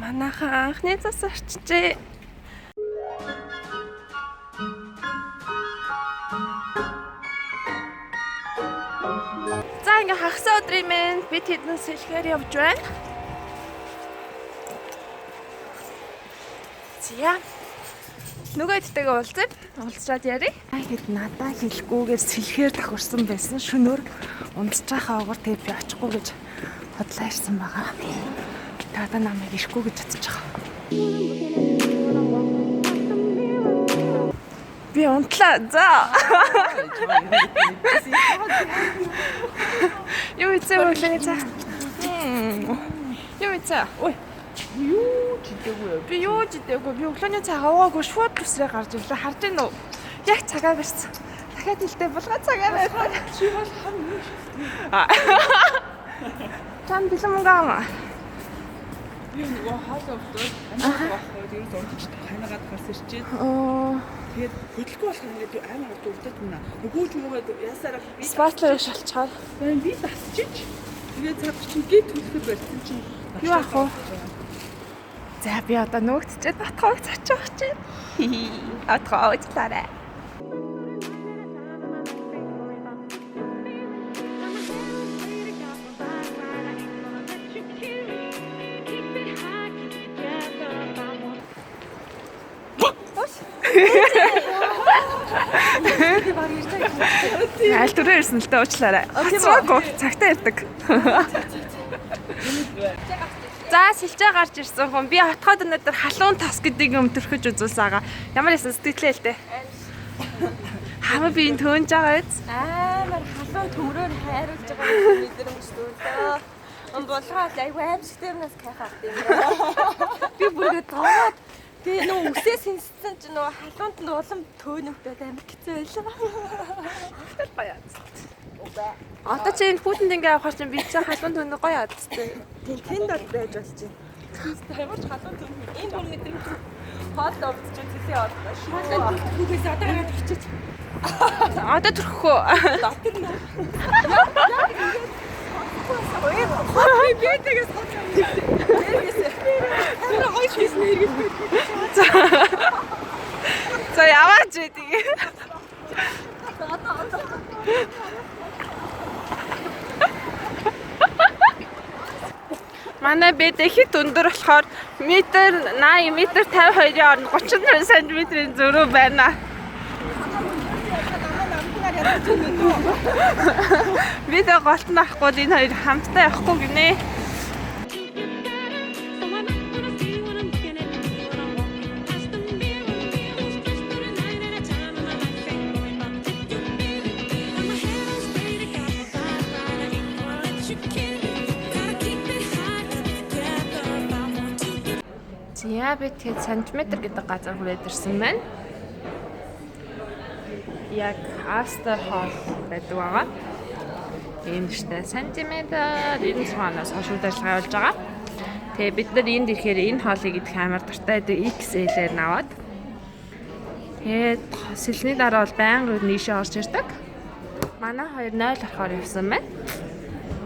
Манайхан анхны цас орчжээ. За ингээ хагас өдрийн минь бид хэдэн сэлгээр явж байна. Зя. Нөгөө хэдтэйгээ уулзаад ярий. Хэд надаа хэлэхгүйгээр сэлхээр тохирсон байсан шөнөөр унтж байхаа уугаар тэг би очихгүй гэж бодлоо ирсэн байгаа. Тата намайг ирэхгүй гэж бодож байгаа. Би унтлаа. За. Юу ийцээ үлээ за. Юу ийцээ. Ой. Юу ч идээггүй. Би өглөөний цагаа уугаагүй шууд төсрээ гарч ирлээ. Харж байна уу? Яг цагаа барьсан. Дахиад хэлтэй булгаа цагаа барьсан. Чи бол хам юу шүү. Тан бэлэмгэн. Би нөгөө хаалга өгдөө амарх байхгүй тийм зурдч ханагаад гарсан ирчээд. Тэгээд хөдөлгөөн болох юм гэдэг амар дурдаад байна. Нөгөөж мөгөөд ясаараа би спатлыг шалчаад. Би тасчиж. Тэгээд цаг чинь гээд төлөхөд барьсан чинь юу ах вэ? За би одоо нөгөөдчихэд батхааг цачих чинь. Атгаа уучлаарай. Аль түрээ ирсэн л дээ уучлаарай. Хацраагүй цагтаа ирдэг. За сэлжээ гарч ирсэн хүн би хотход өнөөдөр халуун тас гэдэг юм төрхөж үзүүлсэн байгаа. Ямар ясан сэтгэлээ л дээ. Хамаа би энэ төөнж байгаа биз? Амар халуун төмрөөр хайруулж байгаа мэдрэмжтэй лөө. Болгоо айгүй аимшигтэй юмнаас кайф авдаг юм. Би бүрээ доод тэгээ нөө үсээ сэнссэн чинь нөө халуунд нь улам төөнөмтэй амар хэцүү байлаа. Баяа. Одоо чи энэ хүүтэнд ингээ авахар чинь би ч халуун төөнө гоё ядцтэй. Тэнд бол байж болж байна. тавьж халуун төв. Энэ бүр мэдрэмж хоол овцч үзээ одлоо. Шалаад түүгээс одоо гараад очиж. Одоо төрөхөө. Дотор нь. Би тэгээс тэр гоё хийсэн хэрэгс. За яваач тэгээ. Манай бед их өндөр болохоор метр 80 метр 52-ийн орно 32 см-ийн зөрүү байна. Бид голт нь авахгүй энэ хоёр хамтдаа явахгүй гинэ. За би тэгээд сантиметр гэдэг газар хүрээд ирсэн байна. Яг Астер Холл гэдэг байгаа. Энд штэ сантиметр 90-аас хойш удирдлага явуулж байгаа. Тэгээ бид нар энд ирэхээр энэ хоолыг идэх амар дуртай байдаг XL-ээр наваад. Тэгээд сэлний дараа бол байнга нийшээ орж ирдэг. Манай хоёр 0 орохоор явсан байна.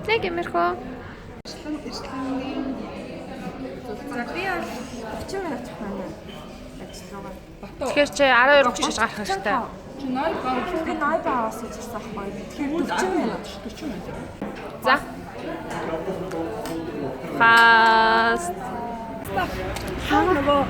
Тэг юмэрхөө. За би бол 30 минут ханаа ажиллагаа. Тэгэхээр чи 12:30-аас гарах хэрэгтэй. Чи ной баа. Би ной баавас гэж ирсэн байхгүй. Тэгэхээр 40 минут. 40 минут. За. Фаст. Хаа нөгөө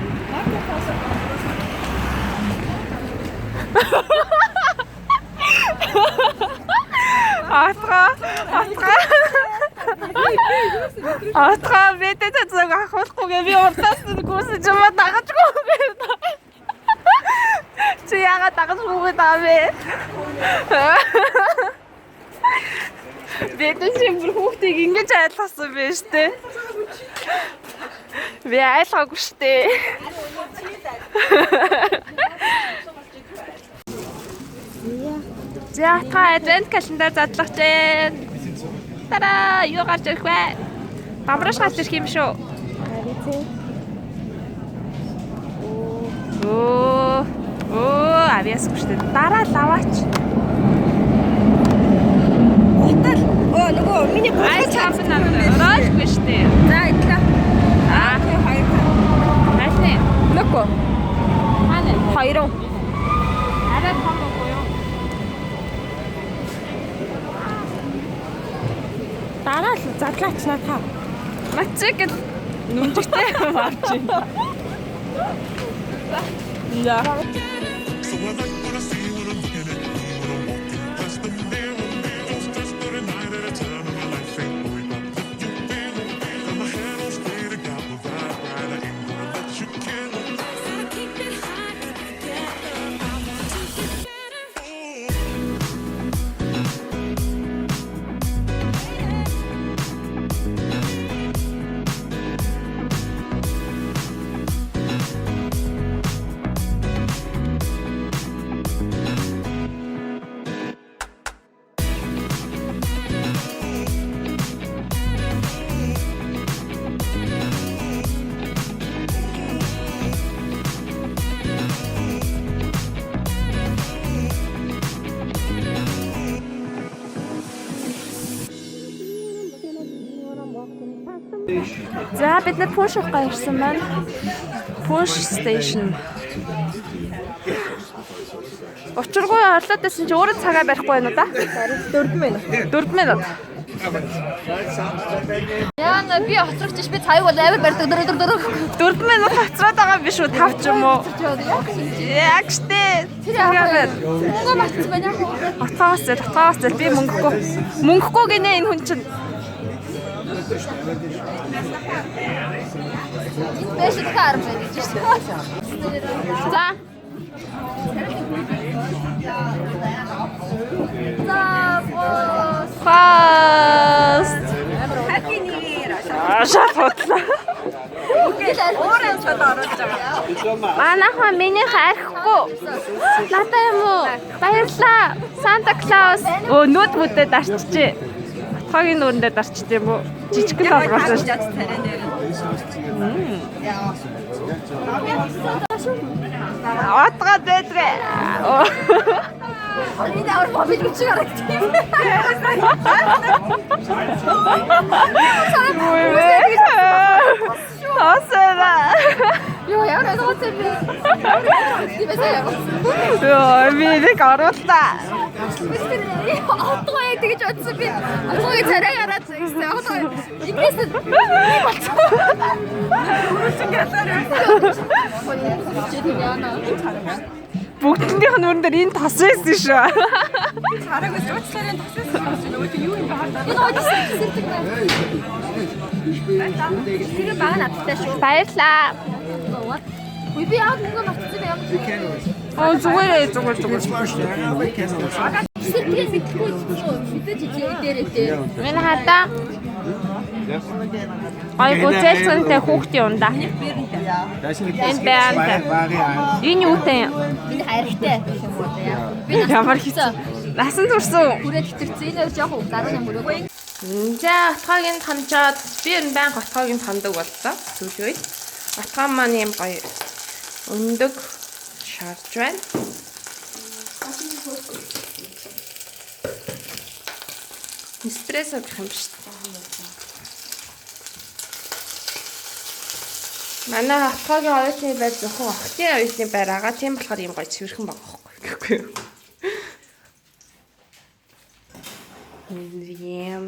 Атгаа бэдэ цэцэг авахгүйгээ би уртаас нь гүйсэж юм дагажгүй. Чи яагаад дагажгүй даа бэ? Бэдэ чи бүр хүүхдийг ингэж айлгасан бэ штэ. Би айлгаагүй штэ. За та адвент календар задлах чинь. Тара юу гарч ирэх вэ? Бамраш гарч ирэх юм шүү. Авьяасгүй шүү дээ. Дараа лаваач. нөгөө миний Айс капн оролгүй штэ. За идлээ. Аа, Хоёр. хайсны. Нөгөө. Хаана? Хоёроо. Арай том уу юу? Дараа л задлаач надаа. Мачиг нүмжигтэй авч байна. За. So I like what I see when I'm looking at you. When I'm walking past the mirror, just 39 at a time in my life ain't worried about what you feel. Got my head on straight, I got my vibe right. I ain't gonna let you kill it. За бид нар push авах ирсэн байна. Push station. Учиргүй орлоод байсан чи өөрөө цагаа барихгүй байна уу да? 4 минут. 4 минут. Яа би хоцрогч би цааг бол амар барьдаг 4 минут хацраад байгаа биш үү? 5 ч юм уу? Яг штэ. Цагаа барь. Мөнгө матсан байна яах вэ? Хатаас би мөнгөгүй. Мөнгөгүй гинэ энэ хүн чинь. Бэшиг хаар байна гэж байна. За. Фаст. Шафотла. Өөрөө цод орж байгаа. Манайхан миний харахгүй. Надаа юм уу? Баярлаа. Санта Клаус. Өө нүд мүдэд арчжээ. Батхагийн нүрэндээ дарчд юм уу? Жижигхэн толгоосоо. Отгоо дэдрэ. Энэ авар мобиль гэж харагдав. Тосэра. Йоо яа нөөцөө би. Тимээсээ яа. Йоо би гаруултаа. Отгоо яа тэгэж утсан би. Отгоогийн царай гараад гэсэн. Отгоо ингээс юм болчихсон. Бүгднийх нь нүрэн дээр энэ тос байсан шүү. Хараг уучлаарай тассан гэж нөгөө юу юм бэ? Энэ одсон сэрдэг байна. Тэгээ бага надтай шүү. Баярлаа. Үгүй би яг мөнгө мартсан юм. Оо зүгээр. Сэрдгээс итгэхгүй мэдээж дээрээ. Миний хата. Айгу зэлцэнтэй хүүхдийн ундаа. Энэ баантай. Энэ юутай? Энэ хайртай юм уу яа. Би Ямар хэцүү. Насан турсан. хүрээд хитэрсэн. Энэ жоохон гаруун юм өрөөгөө. За отгоогийн тамчаад би энэ баян отгоогийн тамдаг боллоо. Сүүлийн үед. Отгоо маань юм гоё өндөг шаарж байна. Эспрессо гэх юм шүү дээ. Манай отгоогийн оюутны байр зөвхөн охтын оюутны байр байгаа. Тийм болохоор юм гоё цэвэрхэн байгаа байхгүй юу? Юм